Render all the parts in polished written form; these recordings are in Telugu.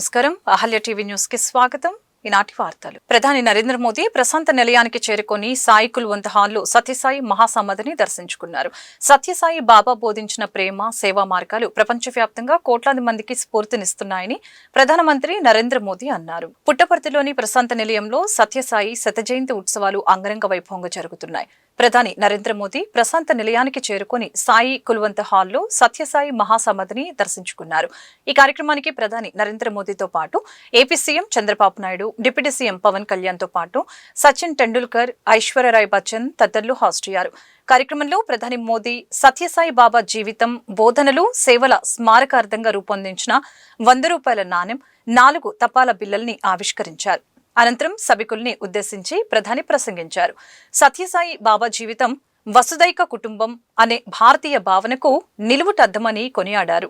నమస్కారం. అహల్య టీవీ న్యూస్ కి స్వాగతం. ఈనాటి వార్తలు. ప్రధాని నరేంద్ర మోదీ ప్రశాంత నిలయానికి చేరుకొని సాయి కుల్వంత్ హాల్లో సత్యసాయి మహాసమాధిని దర్శించుకున్నారు. సత్యసాయి బాబా బోధించిన ప్రేమ, సేవా మార్గాలు ప్రపంచవ్యాప్తంగా కోట్లాది మందికి స్ఫూర్తినిస్తున్నాయని ప్రధానమంత్రి నరేంద్ర మోదీ అన్నారు. పుట్టపర్తిలోని ప్రశాంత నిలయంలో సత్యసాయి శత జయంతి ఉత్సవాలు అంగరంగ వైభవంగా జరుగుతున్నాయి. ప్రధాని నరేంద్ర మోదీ ప్రశాంత నిలయానికి చేరుకుని సాయి కుల్వంత్ హాల్లో సత్యసాయి మహాసమాధిని దర్శించుకున్నారు. ఈ కార్యక్రమానికి ప్రధాని నరేంద్ర మోదీతో పాటు AP CM Chandrababu Naidu, deputy CM Pawan Kalyan తో పాటు సచిన్ టెండూల్కర్, ఐశ్వర్యరాయ్ బచ్చన్ తదితరులు హాజరయ్యారు. కార్యక్రమంలో ప్రధాని మోదీ సత్యసాయి బాబా జీవితం, బోధనలు, సేవల స్మారకార్థంగా రూపొందించిన 100 రూపాయల నాణెం, 4 తపాలా బిళ్లల్ని ఆవిష్కరించారు. అనంతరం సభికుల్ని ఉద్దేశించి ప్రధాని ప్రసంగించారు. సత్యసాయి బాబా జీవితం వసుదైక కుటుంబం అనే భారతీయ భావనకు నిలువుటద్దమని కొనియాడారు.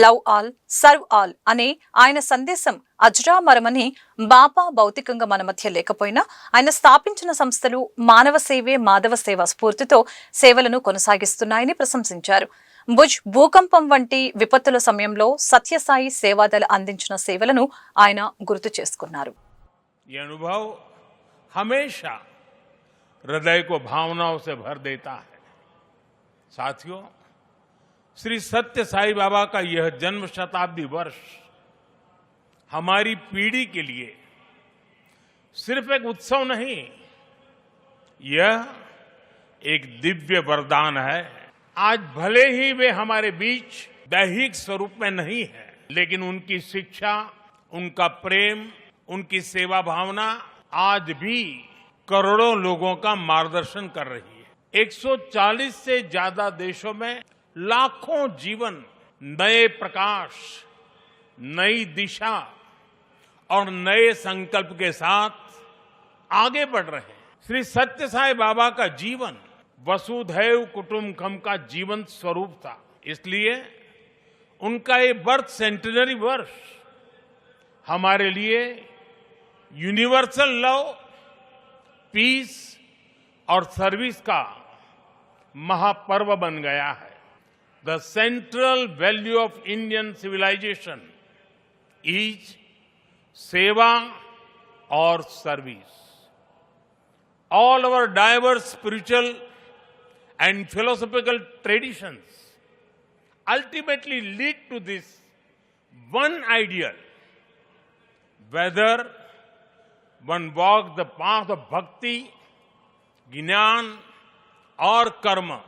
లవ్ ఆల్, సర్వ్ ఆల్ అనే ఆయన సందేశం అజరామరమని, బాబా భౌతికంగా మన మధ్య లేకపోయినా ఆయన స్థాపించిన సంస్థలు మానవ సేవే మాధవ సేవ స్ఫూర్తితో సేవలను కొనసాగిస్తున్నాయని ప్రశంసించారు. భుజ్ భూకంపం వంటి విపత్తుల సమయంలో సత్యసాయి సేవాదళ అందించిన సేవలను ఆయన గుర్తు చేసుకున్నారు. ये अनुभव हमेशा हृदय को भावनाओं से भर देता है। साथियों, श्री सत्य साई बाबा का यह जन्म शताब्दी वर्ष हमारी पीढ़ी के लिए सिर्फ एक उत्सव नहीं, यह एक दिव्य वरदान है। आज भले ही वे हमारे बीच दैहिक स्वरूप में नहीं है, लेकिन उनकी शिक्षा, उनका प्रेम, उनकी सेवा भावना आज भी करोड़ों लोगों का मार्गदर्शन कर रही है। 140 से ज्यादा देशों में लाखों जीवन नए प्रकाश, नई दिशा और नए संकल्प के साथ आगे बढ़ रहे हैं। श्री सत्य साई बाबा का जीवन वसुधैव कुटुंबकम का जीवन स्वरूप था। इसलिए उनका ये बर्थ सेंटेनरी वर्ष हमारे लिए यूनिवर्सल लव, पीस और सर्विस का महापर्व बन गया है। The central value of Indian civilization is seva और service. All our diverse spiritual and philosophical traditions ultimately lead to this one ideal. Whether one walks the path of bhakti, jnana or karma,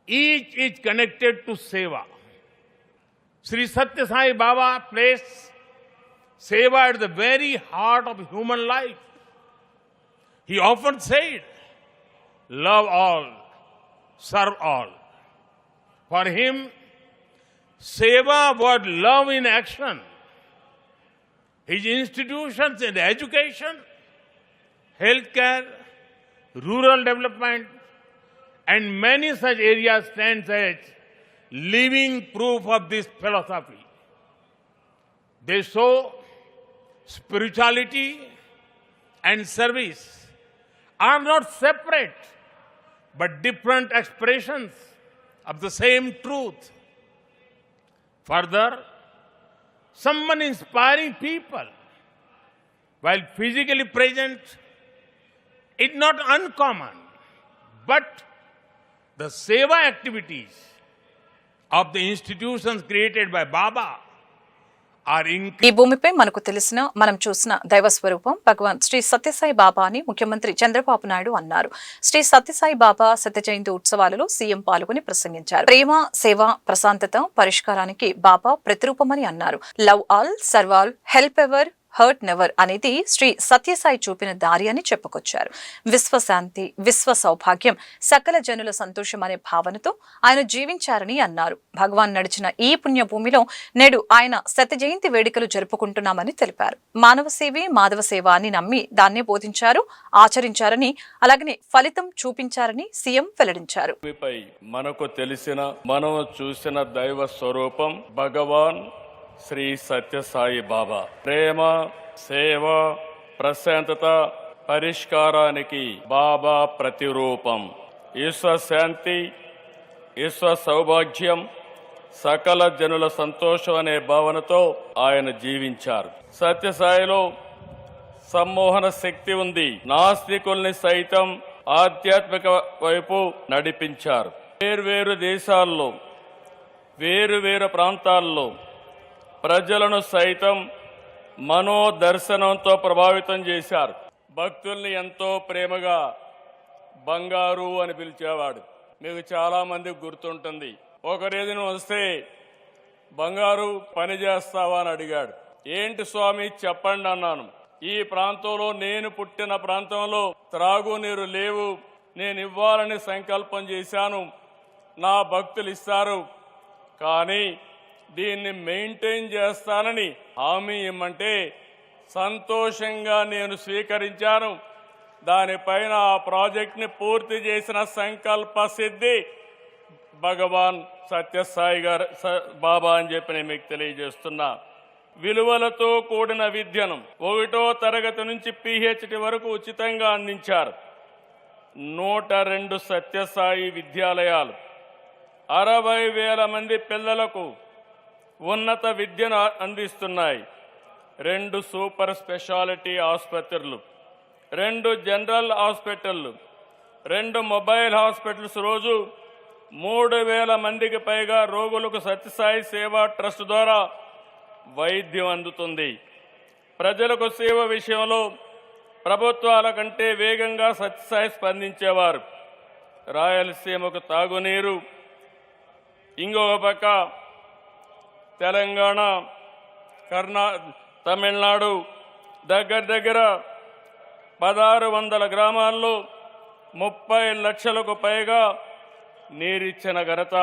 each is connected to seva. Sri Satya Sai Baba placed seva at the very heart of human life. He often said, love all, serve all. For him, seva was love in action. His institutions in education, healthcare, rural development, and many such areas stand as living proof of this philosophy. They show spirituality and service are not separate, but different expressions of the same truth. Further, someone inspiring people while physically present is not uncommon, but the seva activities of the institutions created by Baba are ఈ భూమిపై మనకు తెలిసిన, మనం చూసిన దైవ స్వరూపం భగవాన్ శ్రీ సత్యసాయి బాబా అని ముఖ్యమంత్రి చంద్రబాబు నాయుడు అన్నారు. శ్రీ సత్యసాయి బాబా శత జయంతి ఉత్సవాలలో సీఎం పాల్గొని ప్రసంగించారు. ప్రేమ, సేవ, ప్రశాంతత, పరిష్కారానికి బాబా ప్రతిరూపమని అన్నారు. Love all, serve all, help ever, hurt never అనేది శ్రీ సత్యసాయి చూపిన దారి అని చెప్పుకొచ్చారు. విశ్వశాంతి, విశ్వ సౌభాగ్యం, సకల జనుల సంతోషం అనే భావనతో ఆయన జీవించారని అన్నారు. భగవాన్ నడిచిన ఈ పుణ్యభూమిలో నేడు ఆయన శత జయంతి వేడుకలు జరుపుకుంటున్నామని తెలిపారు. మానవ సేవే మాధవ సేవ అని నమ్మి దాన్నే బోధించారు, ఆచరించారని, అలాగనే ఫలితం చూపించారని సీఎం వెల్లడించారు. మనకు తెలిసిన, మనం చూసిన దైవ స్వరూపం భగవాన్ శ్రీ సత్యసాయి బాబా. ప్రేమ, సేవ, ప్రశాంతత, పరిష్కారానికి బాబా ప్రతిరూపం. విశ్వ శాంతి, విశ్వ సౌభాగ్యం, సకల జనుల సంతోషం అనే భావనతో ఆయన జీవించారు. సత్యసాయిలో సమ్మోహన శక్తి ఉంది. నాస్తికుల్ని సైతం ఆధ్యాత్మిక వైపు నడిపించారు. వేర్వేరు దేశాల్లో, వేరువేరు ప్రాంతాల్లో ప్రజలను సైతం మనోదర్శనంతో ప్రభావితం చేశారు. భక్తుల్ని ఎంతో ప్రేమగా బంగారు అని పిలిచేవాడు. మీకు చాలా మందికి గుర్తుంటుంది. ఒక రోజున వస్తే బంగారు పని చేస్తావా అని అడిగాడు. ఏంటి స్వామి చెప్పండి అన్నాను. ఈ ప్రాంతంలో, నేను పుట్టిన ప్రాంతంలో త్రాగునీరు లేవు, నేను ఇవ్వాలని సంకల్పం చేశాను, నా భక్తులు ఇస్తారు, కానీ దీన్ని మెయింటైన్ చేస్తానని హామీ ఇమ్మంటే సంతోషంగా నేను స్వీకరించాను. దానిపైన ఆ ప్రాజెక్ట్ని పూర్తి చేసిన సంకల్ప సిద్ధి భగవాన్ సత్యసాయి గారు బాబా అని చెప్పి నేను మీకు తెలియజేస్తున్నా. విలువలతో కూడిన విద్యను 1వ తరగతి నుంచి PhD వరకు ఉచితంగా అందించారు. 102 సత్యసాయి విద్యాలయాలు 60,000 మంది పిల్లలకు ఉన్నత విద్యను అందిస్తున్నాయి. 2 సూపర్ స్పెషాలిటీ ఆసుపత్రులు, 2 జనరల్ హాస్పిటళ్లు, 2 మొబైల్ హాస్పిటల్స్, రోజు 3,000 మందికి పైగా రోగులకు సత్యసాయి సేవా ట్రస్ట్ ద్వారా వైద్యం అందుతుంది. ప్రజలకు సేవ విషయంలో ప్రభుత్వాల కంటే వేగంగా సత్యసాయి స్పందించేవారు. రాయలసీమకు తాగునీరు, ఇంకొక పక్క తెలంగాణ, తమిళనాడు దగ్గర 1600 గ్రామాల్లో 30 లక్షలకు పైగా నీరిచ్చిన ఘనత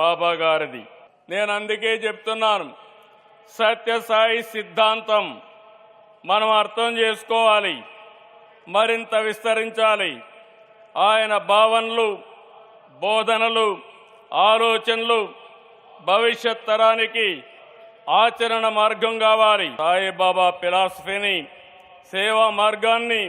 బాబా గారిది. నేను అందుకే చెప్తున్నాను, సత్యసాయి సిద్ధాంతం మనం అర్థం చేసుకోవాలి, మరింత విస్తరించాలి. ఆయన భావనలు, బోధనలు, ఆలోచనలు భవిష్యత్ తరానికి ఆచరణ మార్గం కావాలి. సాయిబాబా ఫిలాసఫీని, సేవా మార్గాన్ని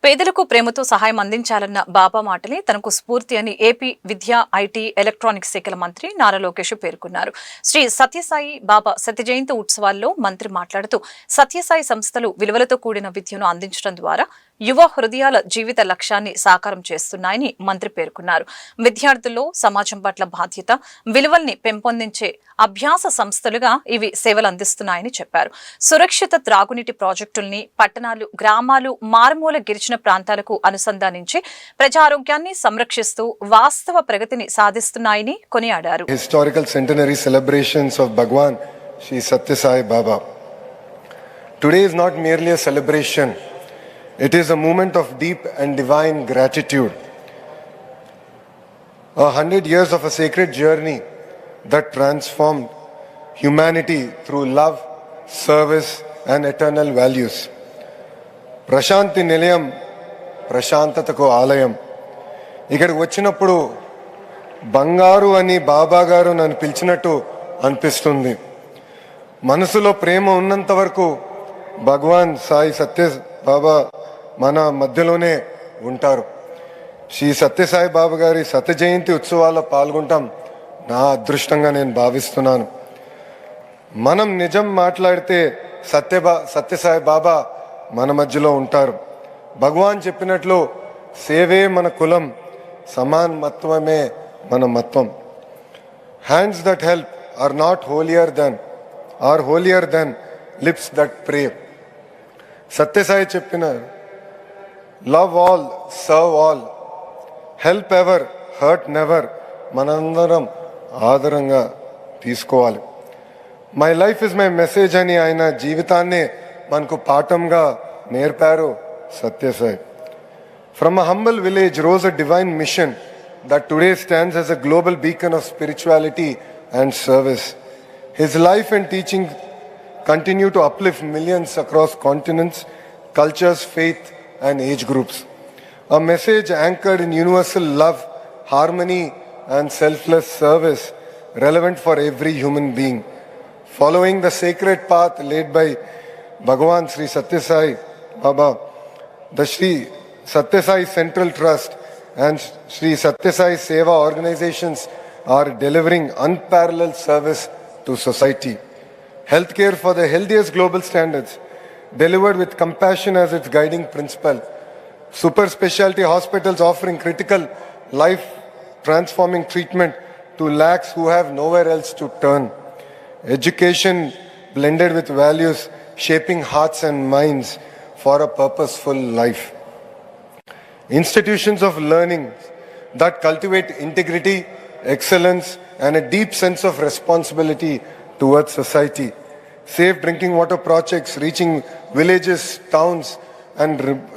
పేదలకు ప్రేమతో సహాయం అందించాలన్న బాబా మాటలే తనకు స్ఫూర్తి అని ఏపీ విద్యా, ఐటీ, ఎలక్ట్రానిక్స్ శాఖల మంత్రి నారా లోకేష్ పేర్కొన్నారు. శ్రీ సత్యసాయి బాబా శత జయంతి ఉత్సవాల్లో మంత్రి మాట్లాడుతూ సత్యసాయి సంస్థలు విలువలతో కూడిన విద్యను అందించడం ద్వారా యువ హృదయాల జీవిత లక్ష్యాన్ని సాకారం చేస్తున్నాయని మంత్రి పేర్కొన్నారు. విద్యార్థుల్లో సమాజం పట్ల బాధ్యత, విలువల్ని పెంపొందించే అభ్యాస సంస్థలుగా ఇవి సేవలు అందిస్తున్నాయని చెప్పారు. సురక్షిత త్రాగునీటి ప్రాజెక్టుల్ని పట్టణాలు, గ్రామాలు, మారుమూల గిరిజన ప్రాంతాలకు అనుసంధానించి ప్రజారోగ్యాన్ని సంరక్షిస్తూ వాస్తవ ప్రగతిని సాధిస్తున్నాయని కొనియాడారు. Historical centenary celebrations of Bhagavan Shri Sathya Sai Baba. Today is not merely a celebration. It is a moment of deep and divine gratitude. 100 years of a sacred journey that transformed humanity through love, service and eternal values. Prasanthi Nilayam, ప్రశాంతతకు ఆలయం. ఇక్కడికి వచ్చినప్పుడు బంగారు అని బాబా గారు నన్ను పిలిచినట్టు అనిపిస్తుంది. మనసులో ప్రేమ ఉన్నంత వరకు భగవాన్ సాయి సత్య బాబా మన మధ్యలోనే ఉంటారు. శ్రీ సత్యసాయి బాబా గారి శత జయంతి ఉత్సవాల్లో పాల్గొంటాం నా అదృష్టంగా నేను భావిస్తున్నాను. మనం నిజం మాట్లాడితే సత్యసాయి బాబా మన మధ్యలో ఉంటారు. భగవాన్ చెప్పినట్లు సేవే మన కులం, సమానత్వమే మన మత్వం. Hands that help are not holier than lips that pray. Sathya Sai చెప్పిన love all, serve all, help ever, hurt never మనందరం ఆదరంగా తీసుకోవాలి. My life is my message అని ఆయన జీవితాన్నే మనకు పాఠంగా నేర్పారు Sathya Sai. From a humble village rose a divine machine that today stands as a global beacon of spirituality and service. His life and teaching continue to uplift millions across continents, cultures, faith and age groups. A message anchored in universal love, harmony and selfless service relevant for every human being. Following the sacred path laid by Bhagavan Sri Satyasai Baba, the Sri Satyasai Central Trust and Sri Satyasai Seva organizations are delivering unparalleled service to society. Healthcare for the healthiest global standards, delivered with compassion as its guiding principle. Super specialty hospitals offering critical life transforming treatment to lakhs who have nowhere else to turn. Education blended with values, shaping hearts and minds for a purposeful life. Institutions of learning that cultivate integrity, excellence, and a deep sense of responsibility towards society. Safe drinking water projects reaching villages, towns, and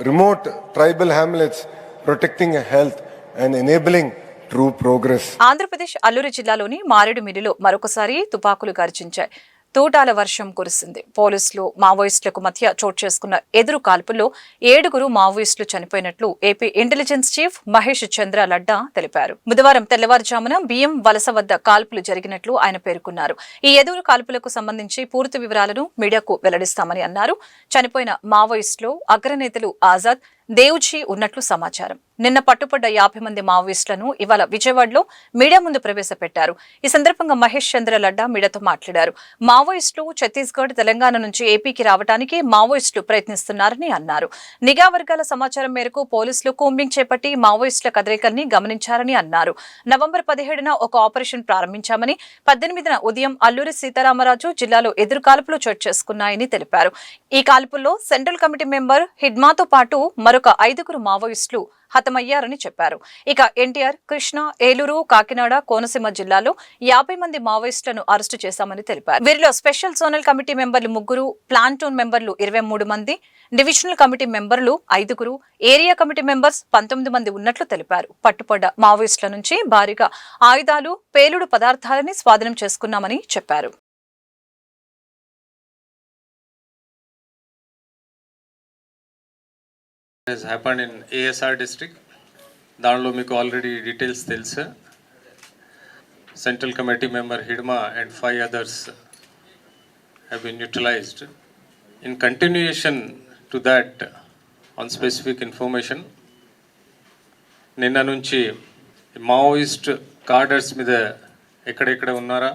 remote tribal hamlets, protecting health and enabling true progress. Andhra Pradesh Alluri జిల్లాలోని మారేడుమిల్లిలో మరొకసారి తుపాకులు గర్జించాయి. తూటాల వర్షం కురిసింది. పోలీసులు మావోయిస్టులకు మధ్య చోటు చేసుకున్న ఎదురు కాల్పుల్లో 7 మావోయిస్టులు చనిపోయినట్లు ఏపీ ఇంటెలిజెన్స్ చీఫ్ మహేష్ చంద్ర లడ్డా తెలిపారు. బుధవారం తెల్లవారుజామున బియ్యం వలస వద్ద కాల్పులు జరిగినట్లు ఆయన పేర్కొన్నారు. ఈ ఎదురు కాల్పులకు సంబంధించి పూర్తి వివరాలను మీడియాకు వెల్లడిస్తామని అన్నారు. చనిపోయిన మావోయిస్టులు అగ్రనేతలు ఆజాద్, దేవుజీ ఉన్నట్లు సమాచారం. నిన్న పట్టుబడ్డ 50 మంది మావోయిస్టులను ఇవాళ విజయవాడలో మీడియా ముందు ప్రవేశపెట్టారు. ఈ సందర్భంగా మహేష్ చంద్ర లడ్డా మీడియాతో మాట్లాడారు. మావోయిస్టులు ఛత్తీస్గఢ్, తెలంగాణ నుంచి ఏపీకి రావడానికి మావోయిస్టులు ప్రయత్నిస్తున్నారని అన్నారు. నిఘా వర్గాల సమాచారం మేరకు పోలీసులు కూంబింగ్ చేపట్టి మావోయిస్టుల కదలికల్ని గమనించారని అన్నారు. నవంబర్ 17న ఒక ఆపరేషన్ ప్రారంభించామని, 18న ఉదయం అల్లూరి సీతారామరాజు జిల్లాలో ఎదురు కాల్పులు చోటు చేసుకున్నాయని తెలిపారు. ఈ కాల్పుల్లో సెంట్రల్ కమిటీ మెంబర్ హిడ్మాతో పాటు మరొక 5 మావోయిస్టులు హతమయ్యారని చెప్పారు. ఇక ఎన్టీఆర్, కృష్ణా, ఏలూరు, కాకినాడ, కోనసీమ జిల్లాలో 50 మంది మావోయిస్టులను అరెస్టు చేశామని తెలిపారు. వీరిలో స్పెషల్ జోనల్ కమిటీ మెంబర్లు 3, ప్లాంటూన్ మెంబర్లు 23 మంది, డివిజనల్ కమిటీ మెంబర్లు 5, ఏరియా కమిటీ మెంబర్స్ 19 మంది ఉన్నట్లు తెలిపారు. పట్టుబడ్డ మావోయిస్టుల నుంచి భారీగా ఆయుధాలు, పేలుడు పదార్థాలని స్వాధీనం చేసుకున్నామని చెప్పారు. has happened in ASR district. దానిలో మీకు ఆల్రెడీ డీటెయిల్స్ తెలుసు. Central committee member Hidma and 5 others have been neutralized. In continuation to that, on specific information, నిన్న నుంచి మావోయిస్ట్ కార్డర్స్ మీద ఎక్కడెక్కడ ఉన్నారా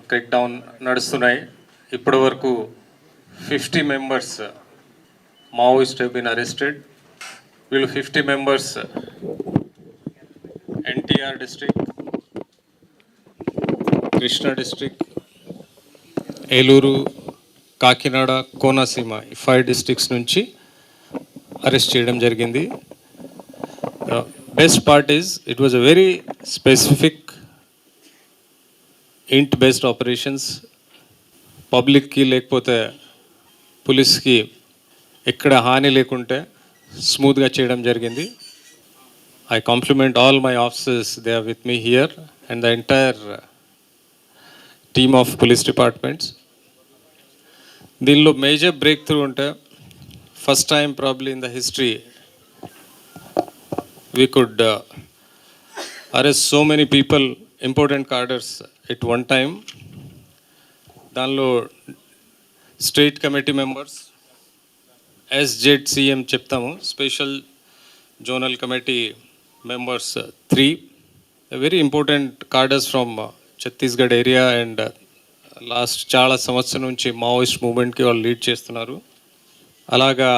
క్రేక్ డౌన్ నడుస్తున్నాయి. ఇప్పటి వరకు 50 members Maoist have been arrested. వీళ్ళు 50 members NTR district, Krishna district, Eluru, Kakinada, Konaseema ఈ 5 districts నుంచి అరెస్ట్ చేయడం జరిగింది. Best part is it was a very specific ఇంట్ బేస్డ్ ఆపరేషన్స్. పబ్లిక్కి లేకపోతే పోలీస్కి ఎక్కడ హాని లేకుంటే స్మూత్గా చేయడం జరిగింది. I compliment all my officers, they are with me here, and the entire team of police departments. దీనిలో మేజర్ బ్రేక్ త్రూ ఉంటే first time probably in the history we could arrest so many people, important cadres at one time. దానిలో స్టేట్ కమిటీ మెంబర్స్, SZCM చెప్తాము, special zonal committee members 3, a very important cadres from Chhattisgarh area and last చాలా సంవత్సరం నుంచి మావోయిస్ట్ మూవ్మెంట్కి వాళ్ళు లీడ్ చేస్తున్నారు. అలాగా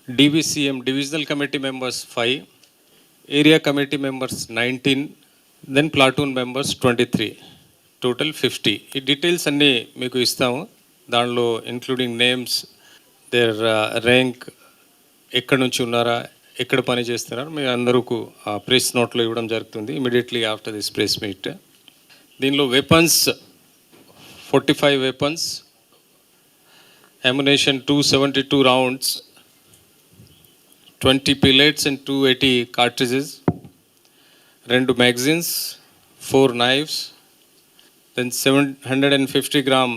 DVCM divisional committee members 5, area committee members 19, then platoon members 23, total 50. ఈ డీటెయిల్స్ అన్నీ మీకు ఇస్తాము. దానిలో ఇంక్లూడింగ్ నేమ్స్, దేర్ ర్యాంక్, ఎక్కడి నుంచి ఉన్నారా, ఎక్కడ పని చేస్తున్నారు, మీ అందరూ ప్రెస్ నోట్లో ఇవ్వడం జరుగుతుంది immediately after this press meet. దీనిలో weapons 45 weapons, ammunition 272 rounds, 20 pellets and 280 cartridges, 2 magazines, 4 knives, then 750 gram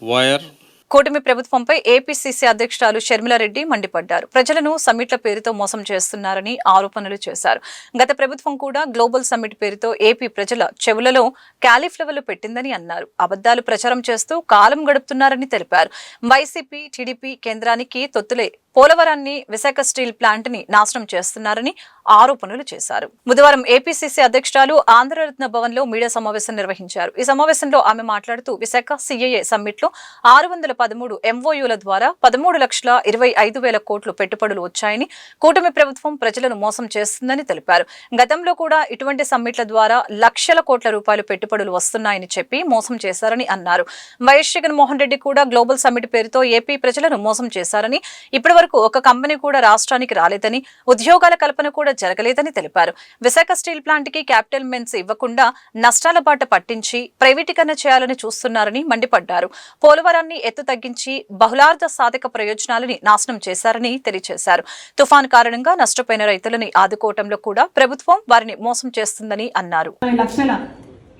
wire. కూటమి ప్రభుత్వంపై ఏపీసీసీ అధ్యక్షురాలు షర్మిలారెడ్డి మండిపడ్డారు. ప్రజలను సమ్మిట్ల పేరుతో మోసం చేస్తున్నారని ఆరోపణలు చేశారు. గత ప్రభుత్వం కూడా గ్లోబల్ సమ్మిట్ పేరుతో ఏపీ ప్రజల చెవులలో క్యాలీఫ్లవర్లు పెట్టిందని అన్నారు. అబద్దాలు ప్రచారం చేస్తూ కాలం గడుపుతున్నారని తెలిపారు. వైసీపీ, టీడీపీ కేంద్రానికి తొత్తులే పోలవరాన్ని, విశాఖ స్టీల్ ప్లాంట్ ని నాశనం చేస్తున్నారని ఆరోపణలు చేశారు. బుధవారం ఏపీసీసీ అధ్యక్షురాలు ఆంధ్రరత్న భవన్ లో మీడియా సమావేశం నిర్వహించారు. ఈ సమావేశంలో ఆమె మాట్లాడుతూ విశాఖ CAA సమ్మిట్ లో 613 MOUల ద్వారా 13,25,000 కోట్లు పెట్టుబడులు వచ్చాయని, కూటమి ప్రభుత్వం ప్రజలను మోసం చేస్తుందని తెలిపారు. గతంలో కూడా ఇటువంటి సమ్మిట్ల ద్వారా లక్షల కోట్ల రూపాయలు పెట్టుబడులు వస్తున్నాయని చెప్పి మోసం చేశారని అన్నారు. వైఎస్ జగన్మోహన్ రెడ్డి కూడా గ్లోబల్ సమ్మిట్ పేరుతో ఏపీ ప్రజలను మోసం చేశారని, ఇప్పటి వరకు ఒక కంపెనీ కూడా రాష్ట్రానికి రాలేదని, ఉద్యోగాల కల్పన కూడా జరగలేదని తెలిపారు. విశాఖ స్టీల్ ప్లాంట్ కి క్యాపిటల్ మెన్స్ ఇవ్వకుండా నష్టాల బాట పట్టించి ప్రైవేటీకరణ చేయాలని చూస్తున్నారని మండిపడ్డారు. పోలవరాన్ని ఎత్తు తగ్గించి బహుళార్థ సాధక ప్రయోజనాలని నాశనం చేశారని తెలియజేశారు. తుఫాన్ కారణంగా నష్టపోయిన రైతులని ఆదుకోవటంలో కూడా ప్రభుత్వం వారిని మోసం చేస్తుందని అన్నారు. లక్షల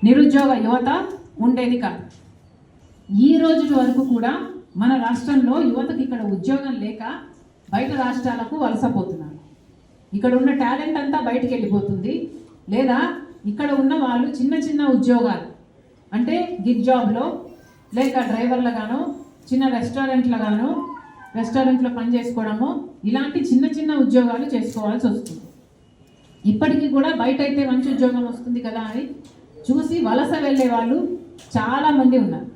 నిరుద్యోగ యువత ఉండేది కాదు. ఈ రోజు వరకు కూడా మన రాష్ట్రంలో యువతకి ఇక్కడ ఉద్యోగం లేక బయట రాష్ట్రాలకు వలసపోతున్నారు. ఇక్కడ ఉన్న టాలెంట్ అంతా బయటికి వెళ్ళిపోతుంది. లేదా ఇక్కడ ఉన్న వాళ్ళు చిన్న చిన్న ఉద్యోగాలు అంటే గిగ్ జాబ్లో లేక డ్రైవర్లుగానో, చిన్న రెస్టారెంట్లో పని చేసుకోవడము, ఇలాంటి చిన్న చిన్న ఉద్యోగాలు చేసుకోవాల్సి వస్తుంది. ఇప్పటికీ కూడా బయట అయితే మంచి ఉద్యోగం వస్తుంది కదా అని చూసి వలస వెళ్ళే వాళ్ళు చాలామంది ఉన్నారు.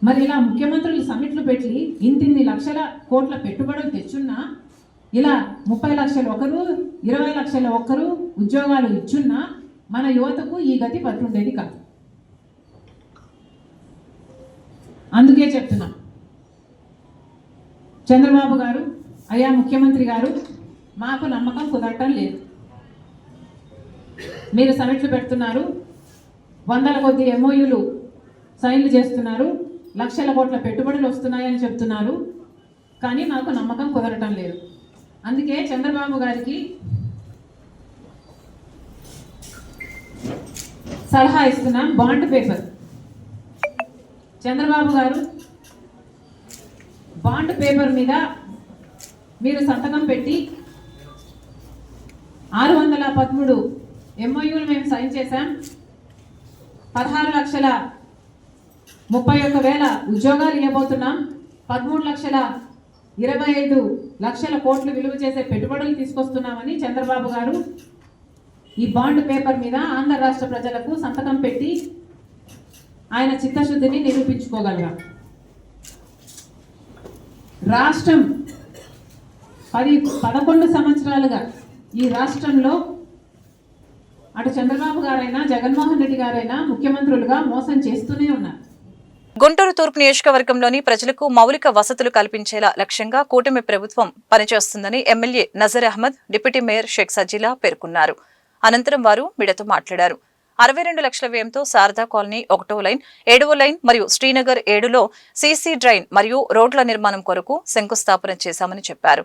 మరి ఇలా ముఖ్యమంత్రులు సమ్మిట్లు పెట్టి ఇన్ని లక్షల కోట్ల పెట్టుబడులు తెచ్చున్నా, ఇలా 30 లక్షలు ఒకరు, 20 లక్షల ఒకరు ఉద్యోగాలు ఇచ్చున్నా మన యువతకు ఈ గతి పట్టుండేది కాదు. అందుకే చెప్తున్నా, చంద్రబాబు గారు, అయ్యా ముఖ్యమంత్రి గారు, మాకు నమ్మకం కుదరటం లేదు. మీరు సమిట్లు పెడుతున్నారు, వందల కొద్ది MOUలు సైన్లు చేస్తున్నారు, లక్షల కోట్ల పెట్టుబడులు వస్తున్నాయని చెప్తున్నారు, కానీ మాకు నమ్మకం కుదరటం లేదు. అందుకే చంద్రబాబు గారికి సలహా ఇస్తున్నాం. బాండ్ పేపర్ చంద్రబాబు గారు బాండ్ పేపర్ మీద మీరు సంతకం పెట్టి 613 MOUలు మేము సైన్ చేశాం. 16,31,000 ఉద్యోగాలు ఇవ్వబోతున్నాం. 13,25,00,000 కోట్లు విలువ చేసే పెట్టుబడులు తీసుకొస్తున్నామని చంద్రబాబు గారు ఈ బాండ్ పేపర్ మీద ఆంధ్ర రాష్ట్ర ప్రజలకు సంతకం పెట్టి ఆయన చిత్తశుద్ధిని నిరూపించుకోగలరు. రాష్ట్రం 11 సంవత్సరాలుగా ఈ రాష్ట్రంలో అటు చంద్రబాబు గారైనా జగన్మోహన్ రెడ్డి గారైనా ముఖ్యమంత్రులుగా మోసం చేస్తూనే ఉన్నారు. గుంటూరు తూర్పు నియోజకవర్గంలోని ప్రజలకు మౌలిక వసతులు కల్పించేలా లక్ష్యంగా కూటమి ప్రభుత్వం పనిచేస్తుందని MLA Nazar Ahmed, deputy mayor Sheikh Sajila పేర్కొన్నారు. అనంతరం వారు మీడియాతో మాట్లాడారు. 62 లక్షల వ్యయంతో శారదా కాలనీ 1వ లైన్, 7వ లైన్ మరియు శ్రీనగర్ 7లో సీసీ డ్రైన్ మరియు రోడ్ల నిర్మాణం కొరకు శంకుస్థాపన చేశామని చెప్పారు.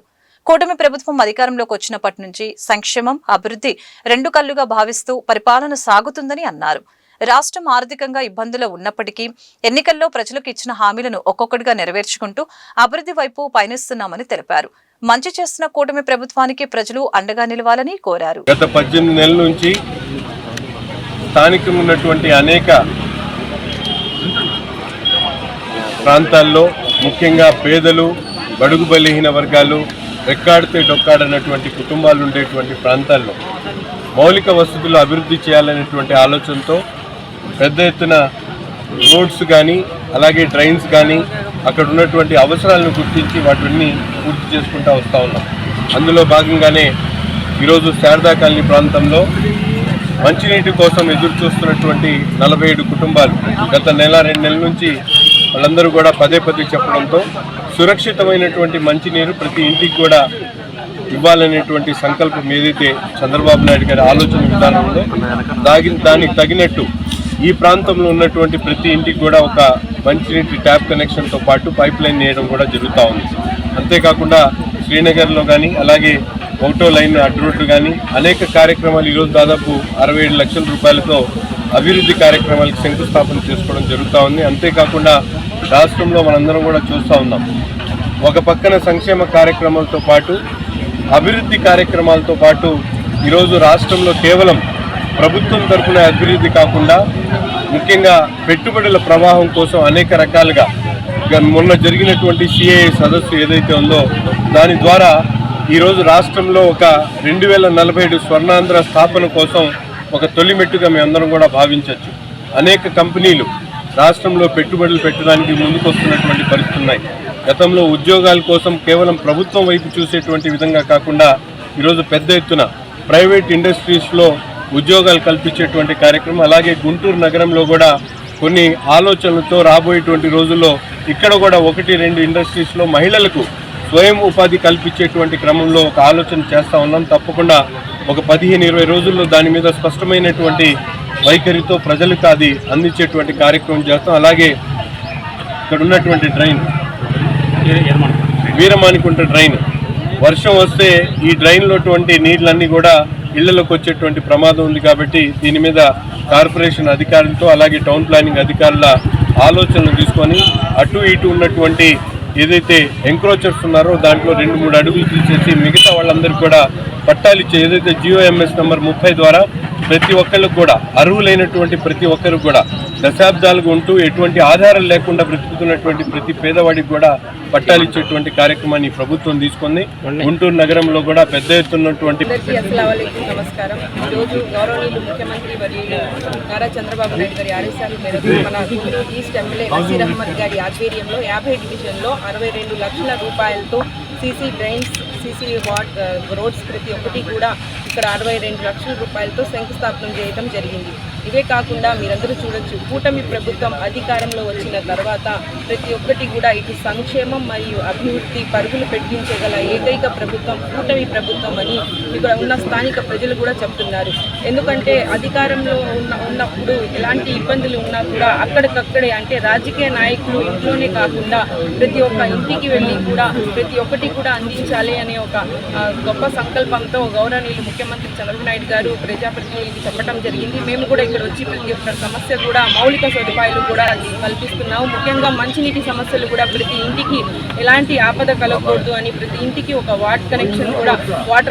కూటమి ప్రభుత్వం అధికారంలోకి వచ్చినప్పటి నుంచి సంక్షేమం, అభివృద్ధి 2 కళ్లుగా భావిస్తూ పరిపాలన సాగుతుందని అన్నారు. రాష్ట్రం ఆర్థికంగా ఇబ్బందులు ఉన్నప్పటికీ ఎన్నికల్లో ప్రజలకు ఇచ్చిన హామీలను ఒక్కొక్కటిగా నెరవేర్చుకుంటూ అభివృద్ధి వైపు పయనిస్తున్నామని తెలిపారు. మంచి చేస్తున్న కూటమి ప్రభుత్వానికి ప్రజలు అండగా నిలవాలని కోరారు. గత 18 నెలల నుంచి స్థానికంగా ఉన్నటువంటి అనేక ప్రాంతాల్లో, ముఖ్యంగా పేదలు, బడుగు బలహీన వర్గాలు, రెక్కాడితే డొక్కాడనటువంటి కుటుంబాలు ఉండేటువంటి ప్రాంతాల్లో మౌలిక వసతులు అభివృద్ధి చేయాలనేటువంటి ఆలోచనతో పెద్ద ఎత్తున రోడ్స్ కానీ, అలాగే డ్రైన్స్ కానీ, అక్కడ ఉన్నటువంటి అవసరాలను గుర్తించి వాటిని పూర్తి చేసుకుంటూ వస్తూ ఉన్నాం. అందులో భాగంగానే ఈరోజు శారదా కాలనీ ప్రాంతంలో మంచినీటి కోసం ఎదురు చూస్తున్నటువంటి 47 కుటుంబాలు గత 1-2 నెలల నుంచి వాళ్ళందరూ కూడా పదే చెప్పడంతో సురక్షితమైనటువంటి మంచినీరు ప్రతి ఇంటికి కూడా ఇవ్వాలనేటువంటి సంకల్పం ఏదైతే చంద్రబాబు నాయుడు గారి ఆలోచన విధానంలో దానికి తగినట్టు ఈ ప్రాంతంలో ఉన్నటువంటి ప్రతి ఇంటికి కూడా ఒక మంచినీటి ట్యాప్ కనెక్షన్తో పాటు పైప్ లైన్ వేయడం కూడా జరుగుతూ ఉంది. అంతేకాకుండా శ్రీనగర్లో కానీ, అలాగే 1వ లైన్ అడ్డు రోడ్డు కానీ అనేక కార్యక్రమాలు ఈరోజు దాదాపు 67 లక్షల రూపాయలతో అభివృద్ధి కార్యక్రమాలకు శంకుస్థాపన చేసుకోవడం జరుగుతూ ఉంది. అంతేకాకుండా రాష్ట్రంలో మనందరం కూడా చూస్తూ ఉన్నాం, ఒక పక్కన సంక్షేమ కార్యక్రమాలతో పాటు అభివృద్ధి కార్యక్రమాలతో పాటు ఈరోజు రాష్ట్రంలో కేవలం ప్రభుత్వం తరఫున అభివృద్ధి కాకుండా ముఖ్యంగా పెట్టుబడుల ప్రవాహం కోసం అనేక రకాలుగా మొన్న జరిగినటువంటి సిఐఏ సదస్సు ఏదైతే ఉందో దాని ద్వారా ఈరోజు రాష్ట్రంలో ఒక 2047 స్వర్ణాంధ్ర స్థాపన కోసం ఒక తొలిమెట్టుగా మేమందరం కూడా భావించవచ్చు. అనేక కంపెనీలు రాష్ట్రంలో పెట్టుబడులు పెట్టడానికి ముందుకొస్తున్నటువంటి పరిస్థితులు ఉన్నాయి. గతంలో ఉద్యోగాల కోసం కేవలం ప్రభుత్వం వైపు చూసేటువంటి విధంగా కాకుండా ఈరోజు పెద్ద ఎత్తున ప్రైవేట్ ఇండస్ట్రీస్లో ఉద్యోగాలు కల్పించేటువంటి కార్యక్రమం, అలాగే గుంటూరు నగరంలో కూడా కొన్ని ఆలోచనలతో రాబోయేటువంటి రోజుల్లో ఇక్కడ కూడా 1-2 ఇండస్ట్రీస్లో మహిళలకు స్వయం ఉపాధి కల్పించేటువంటి క్రమంలో ఒక ఆలోచన చేస్తూ ఉన్నాం. తప్పకుండా ఒక 15-20 రోజుల్లో దాని మీద స్పష్టమైనటువంటి వైఖరితో ప్రజలకు అది అందించేటువంటి కార్యక్రమం చేస్తాం. అలాగే ఇక్కడ ఉన్నటువంటి డ్రైన్ వీరమానికుంట డ్రైన్ వర్షం వస్తే ఈ డ్రైన్లో నీళ్ళన్నీ కూడా ఇళ్లలోకి వచ్చేటువంటి ప్రమాదం ఉంది. కాబట్టి దీని మీద కార్పొరేషన్ అధికారులతో అలాగే టౌన్ ప్లానింగ్ అధికారుల ఆలోచనలు తీసుకొని అటు ఇటు ఉన్నటువంటి ఏదైతే ఎంక్రోచర్స్ ఉన్నారో దాంట్లో 2-3 అడుగులు తీసేసి మిగతా వాళ్ళందరికీ కూడా పట్టాలు ఇచ్చే ఏదైతే GOMS నంబర్ 30 ద్వారా ప్రతి ఒక్కరికి కూడా అర్హులైనటువంటి ప్రతి ఒక్కరికి కూడా దశాబ్దాలుగా ఉంటూ ఎటువంటి ఆధారం లేకుండా బ్రతుకుతున్నటువంటి ప్రతి పేదవాడికి కూడా పట్టాలు ఇచ్చేటువంటి కార్యక్రమాన్ని ప్రభుత్వం తీసుకుంది. గుంటూరు నగరంలో కూడా పెద్ద ఎత్తున్నటువంటి నమస్కారం. ఈరోజు గౌరవనీయులు ముఖ్యమంత్రి వర్యులు నారా చంద్రబాబు నాయుడు గారి ఆదేశాల మేరకు మన గుంటూరు ఈస్ట్ ఎమ్మెల్యే నసీర్ అహ్మద్ గారి ఆధ్వర్యంలో 50 డివిజన్లో 62 లక్షల రూపాయలతో సీసీ డ్రైన్స్, సీసీ రోడ్స్ ప్రతి ఒక్కటి కూడా ఇక్కడ 62 లక్షల రూపాయలతో శంకుస్థాపన చేయడం జరిగింది. ఇవే కాకుండా మీరందరూ చూడొచ్చు, కూటమి ప్రభుత్వం అధికారంలో వచ్చిన తర్వాత ప్రతి ఒక్కటి కూడా ఇటు సంక్షేమం మరియు అభివృద్ధి పరుగులు పెట్టించగల ఏకైక ప్రభుత్వం కూటమి ప్రభుత్వం అని ఇక్కడ ఉన్న స్థానిక ప్రజలు కూడా చెప్తున్నారు. ఎందుకంటే అధికారంలో ఉన్నప్పుడు ఎలాంటి ఇబ్బందులు ఉన్నా కూడా అక్కడికక్కడే, అంటే రాజకీయ నాయకులు ఇంట్లోనే కాకుండా ప్రతి ఒక్క ఇంటికి వెళ్ళి కూడా ప్రతి ఒక్కటి కూడా అందించాలి అనే ఒక గొప్ప సంకల్పంతో గౌరవనీయులు ముఖ్యమంత్రి చంద్రబాబు నాయుడు గారు ప్రజాప్రతినిధులకు చెప్పడం జరిగింది. మేము కూడా ఇక్కడ వచ్చి ప్రతి ఒక్క సమస్య కూడా మౌలిక సదుపాయాలు కూడా కల్పిస్తున్నాము. ముఖ్యంగా మంచినీటి సమస్యలు కూడా ప్రతి ఇంటికి ఎలాంటి ఆపద కలగకూడదు అని ప్రతి ఇంటికి ఒక వాటర్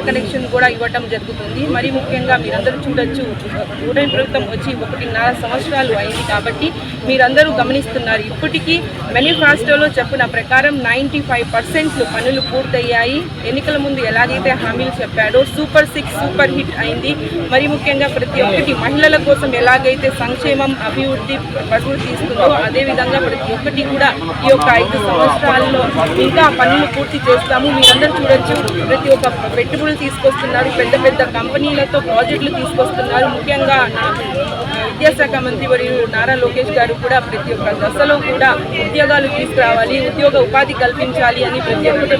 కనెక్షన్ కూడా ఇవ్వటం జరుగుతుంది. మరి ముఖ్యంగా మీరందరూ చూడొచ్చు, కూటమి ప్రభుత్వం వచ్చి 1.5 సంవత్సరాలు అయింది కాబట్టి మీరందరూ గమనిస్తున్నారు. ఇప్పటికీ మేనిఫెస్టోలో చెప్పిన ప్రకారం 95% పనులు పూర్తయ్యాయి. ఎన్నికల ముందు ఎలాగైతే హామీలు చెప్పాడో సూపర్ 6 సూపర్ హిట్ అయింది. మరి ముఖ్యంగా ప్రతి ఒక్కటి మహిళల కోసం ఎలాగైతే సంక్షేమం అభివృద్ధి పరుగులు తీస్తుందో అదేవిధంగా ప్రతి ఒక్కటి కూడా ఈ యొక్క 5 సంవత్సరాల్లో ఇంకా పనులు పూర్తి చేస్తాము. మీరందరూ చూడొచ్చు, ప్రతి ఒక్క పెట్టుబడులు తీసుకొస్తున్నారు, పెద్ద పెద్ద కంపెనీలతో ప్రాజెక్టులు తీసుకొస్తున్నారు. ముఖ్యంగా విద్యాశాఖ మంత్రి మరియు నారా లోకేష్ గారు కూడా ప్రతి ఒక్క దశలో కూడా ఉద్యోగాలు తీసుకురావాలి, ఉద్యోగ ఉపాధి కల్పించాలి అని ప్రతి ఒక్కటి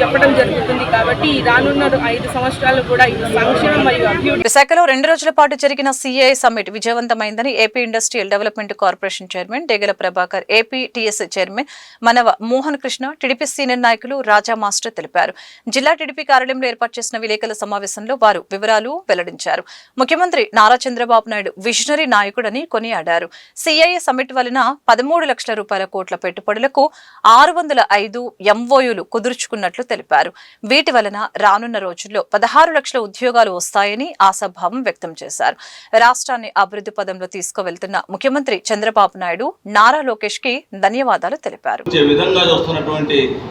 చెప్పడం జరుగుతుంది. కాబట్టి రానున్న 5 సంవత్సరాలు కూడా ఇది సంక్షేమం మరియు అభివృద్ధి. విశాఖలో 2 రోజుల పాటు జరిగిన CII సమ్మిట్ విజయవంతమైందని AP industrial development corporation chairman Degala Prabhakar, AP TS chairman Manava Mohan Krishna, TDP senior నాయకులు రాజా మాస్టర్ తెలిపారు. జిల్లా టీడీపీ కార్యాలయంలో ఏర్పాటు చేసిన విలేకరుల సమావేశంలో వారు వివరాలు వెల్లడించారు. ముఖ్యమంత్రి నారా చంద్రబాబు నాయుడు విజనరీ నాయకుడని కొనియాడారు. CII సమ్మిట్ వలన 13 లక్షల రూపాయల కోట్ల పెట్టుబడులకు 605 MOUలు కుదుర్చుకున్నట్లు తెలిపారు. వీటి వలన రానున్న రోజుల్లో 16 లక్షల ఉద్యోగాలు వస్తాయని ఆశాభావం వ్యక్తం చేశారు. రాష్ట్రాన్ని అభివృద్ధి పదంలో తీసుకువెళ్తున్న ముఖ్యమంత్రి చంద్రబాబు నాయుడు నారా లోకేష్ కి ధన్యవాదాలు తెలిపారు.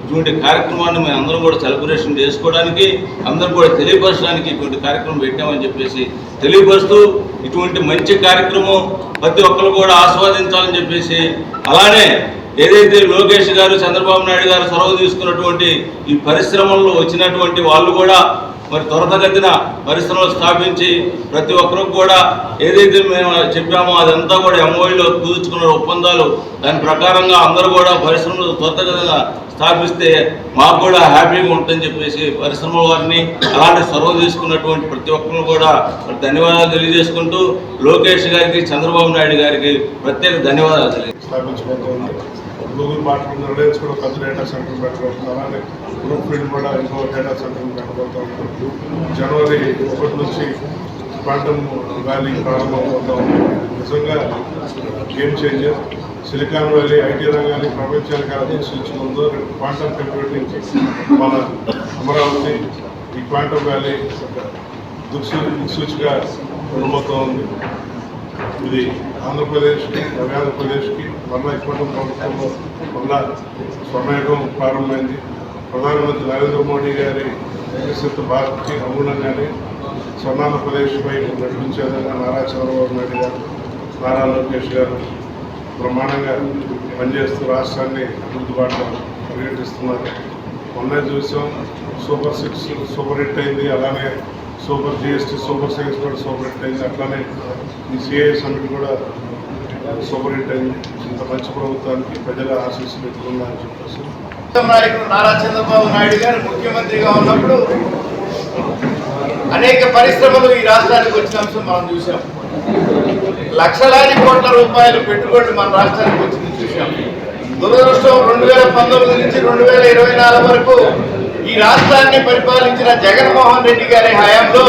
ఇటువంటి కార్యక్రమాన్ని మేము అందరం కూడా సెలబ్రేషన్ చేసుకోవడానికి, అందరూ కూడా తెలియపరచడానికి ఇటువంటి కార్యక్రమం పెట్టామని చెప్పేసి తెలియపరుస్తూ, ఇటువంటి మంచి కార్యక్రమం ప్రతి ఒక్కరు కూడా ఆస్వాదించాలని చెప్పేసి, అలానే ఏదైతే లోకేష్ గారు చంద్రబాబు నాయుడు గారు చొరవ తీసుకున్నటువంటి ఈ పరిశ్రమల్లో వచ్చినటువంటి వాళ్ళు కూడా మరి త్వరితగతిన పరిశ్రమలు స్థాపించి ప్రతి ఒక్కరికి కూడా ఏదైతే మేము చెప్పామో అదంతా కూడా MOUలో కుదుర్చుకున్న ఒప్పందాలు, దాని ప్రకారంగా అందరూ కూడా పరిశ్రమలు త్వరితగతిన స్థాపిస్తే మాకు కూడా హ్యాపీగా ఉంటుందని చెప్పేసి పరిశ్రమల వారిని అలాంటి చొరవ తీసుకున్నటువంటి ప్రతి ఒక్కరు కూడా ధన్యవాదాలు తెలియజేసుకుంటూ లోకేష్ గారికి చంద్రబాబు నాయుడు గారికి ప్రత్యేక ధన్యవాదాలు తెలియజేసుకుంటూ గూగుల్ మాట్లాడుతున్న రిలయన్స్ కూడా పెద్ద డేటా సెంటర్ పెట్టబోతున్నారు. అలానే గ్రూప్ ఫీల్డ్ కూడా ఇంకో డేటా సెంటర్ పెట్టబోతున్నారు. జనవరి 1 నుంచి క్వాంటమ్ వ్యాలీ ప్రారంభమవుతా ఉంది. నిజంగా game changer. Silicon valley IT రంగాన్ని ప్రపంచానికి ఆదర్శించుకుందో క్వాంటమ్ కంప్యూటింగ్ మన అమరావతి ఈ క్వాంటమ్ వ్యాలీ దిక్సూచిగా ఉండబోతూ ఉంది. ఇది ఆంధ్రప్రదేశ్కి నవ్యాంధ్రప్రదేశ్కి మళ్ళా ఇప్పటి ప్రభుత్వంలో మళ్ళా స్వర్ణయుగం ప్రారంభమైంది. ప్రధానమంత్రి నరేంద్ర మోడీ గారి వికసిత భారత్కి అనుగుణంగానే స్వర్ణాంధ్రప్రదేశ్పై నడిపించే విధంగా నారా చంద్రబాబు నాయుడు గారు, నారా లోకేష్ గారు బ్రహ్మాండంగా పనిచేస్తూ రాష్ట్రాన్ని అభివృద్ధి బాటలో పర్యటిస్తున్నారు. మొన్న చూసాం సూపర్ 6 సూపర్ హిట్ అయింది, అలానే సూపర్ GST సూపర్ సైన్స్ కూడా సూపర్ హిట్ అయింది, అట్లానే ఈ CI సమిట్ కూడా సూపర్ హిట్ అయింది. ఇంత మంచి ప్రభుత్వానికి ప్రజల ఆశీస్సులు పెట్టుకున్నారని చెప్పేసి నాయకుడు నారా చంద్రబాబు నాయుడు గారు ముఖ్యమంత్రిగా ఉన్నప్పుడు అనేక పరిశ్రమలు ఈ రాష్ట్రానికి వచ్చిన అంశం మనం చూసాం. లక్షలాది కోట్ల రూపాయలు పెట్టుబడులు మన రాష్ట్రానికి వచ్చింది చూసాం. దురదృష్టం 2019 నుంచి 2024 వరకు ఈ రాష్ట్రాన్ని పరిపాలించిన జగన్మోహన్ రెడ్డి గారి హయాంలో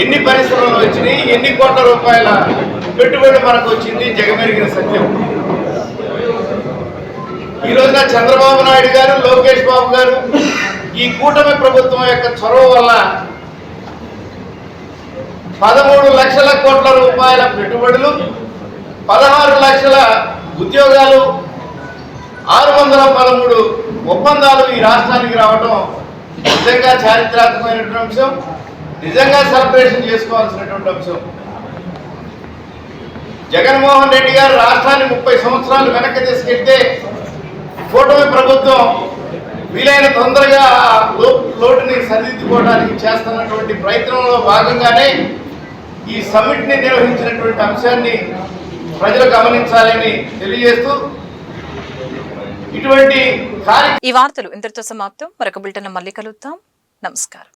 ఎన్ని పరిశ్రమలు వచ్చినాయి, ఎన్ని కోట్ల రూపాయల పెట్టుబడి మనకు వచ్చింది జగమెరిగిన సత్యం. ఈ రోజున చంద్రబాబు నాయుడు గారు, లోకేష్ బాబు గారు ఈ కూటమి ప్రభుత్వం యొక్క చొరవ వల్ల 13 లక్షల కోట్ల రూపాయల పెట్టుబడులు, 16 లక్షల ఉద్యోగాలు, 613 ఒప్పందాలు ఈ రాష్ట్రానికి రావడం నిజంగా చారిత్రాత్మకమైనటువంటి అంశం, నిజంగా సెలబ్రేషన్ చేసుకోవాల్సినటువంటి అంశం. జగన్మోహన్ రెడ్డి గారు రాష్ట్రాన్ని 30 సంవత్సరాలు వెనక్కి తీసుకెళ్తే కూటమి ప్రభుత్వం వీలైన తొందరగా లోటుని సరిదిద్దుకోవడానికి చేస్తున్నటువంటి ప్రయత్నంలో భాగంగానే ఈ సమ్మిట్ని నిర్వహించినటువంటి అంశాన్ని ప్రజలు గమనించాలని తెలియజేస్తూ ఇటువంటి ఈ వార్తలు ఇంతటితో సమాప్తం. మరొక బులెటిన్ మళ్ళీ కలుద్దాం. నమస్కారం.